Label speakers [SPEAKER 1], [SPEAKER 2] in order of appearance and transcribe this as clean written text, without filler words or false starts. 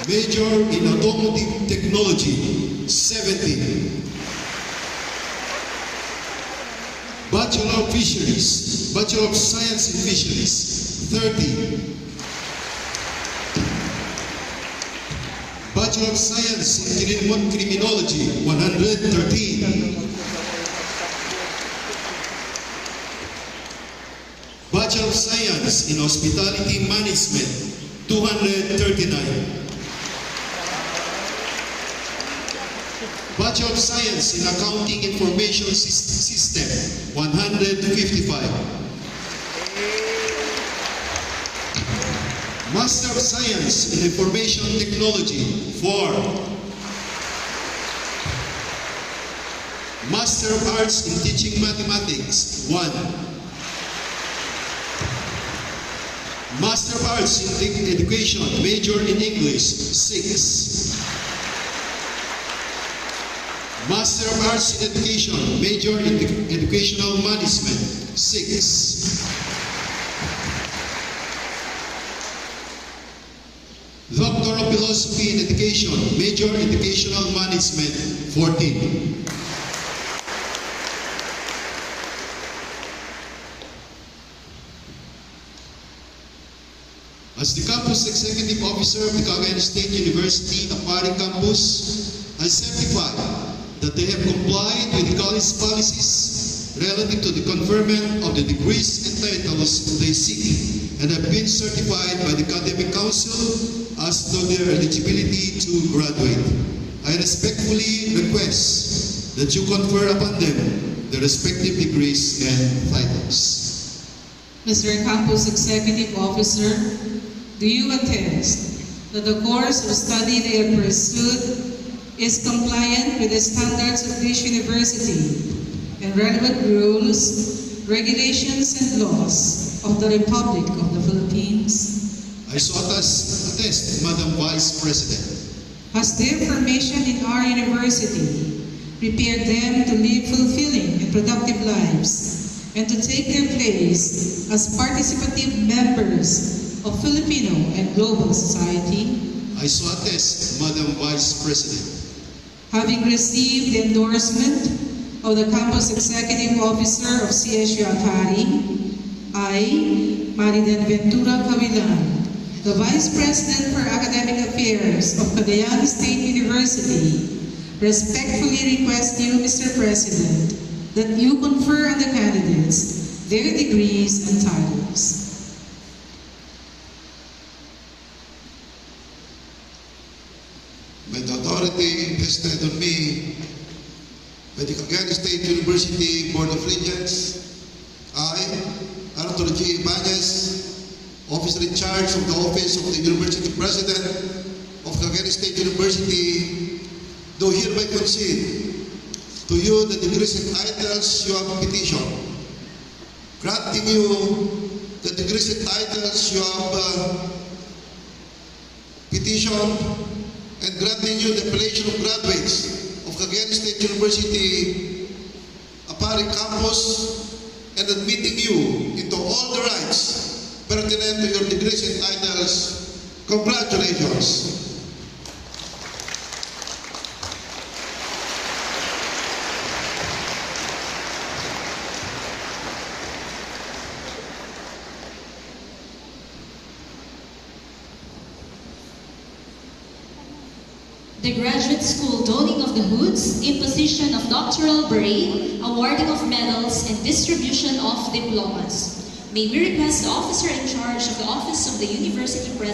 [SPEAKER 1] Major in Automotive Technology, 70. Bachelor of Fisheries, Bachelor of Science in Fisheries, 30. Bachelor of Science in Criminology, 113. Bachelor of Science in Hospitality Management, 239. Bachelor of Science in Accounting Information System, 155. Master of Science in Information Technology, 4. Master of Arts in Teaching Mathematics, 1. Master of Arts in Education, Major in English, 6. Master of Arts in Education, Major in Educational Management, 6. Doctor of Philosophy in Education, Major in Educational Management, 14. As the Campus Executive Officer of the Cagayan State University, Apari Campus, I certify that they have complied with the college policies relative to the conferment of the degrees and titles they seek and have been certified by the Academic Council as to their eligibility to graduate. I respectfully request that you confer upon them the respective degrees and titles.
[SPEAKER 2] Mr. Campus Executive Officer, do you attest that the course of study they have pursued is compliant with the standards of this university and relevant rules, regulations, and laws of the Republic of the Philippines?
[SPEAKER 1] I so attest, Madam Vice President.
[SPEAKER 2] Has their formation in our university prepared them to live fulfilling and productive lives and to take their place as participative members of Filipino and global society?
[SPEAKER 1] I so attest, Madam Vice President.
[SPEAKER 2] Having received the endorsement of the Campus Executive Officer of CSU Apari, I, Mariden Ventura Cavilan, the Vice President for Academic Affairs of Cagayan State University, respectfully request you, Mr. President, that you confer on the candidates their degrees and titles.
[SPEAKER 1] By the authority invested on me by the Cagayan State University Board of Regents, I, Arthur G. Ibanez, Officer in charge of the Office of the University President of Cagayan State University, do hereby concede to you the degrees and titles you have petitioned, granting you the degrees and titles you have petitioned, and granting you the appellation of graduates of Cagayan State University, Apari Campus, and admitting you into all the rights pertinent to your degrees and titles. Congratulations.
[SPEAKER 3] The Graduate School donning of the hoods, imposition of doctoral braid, awarding of medals, and distribution of diplomas. May we request the officer in charge of the Office of the University President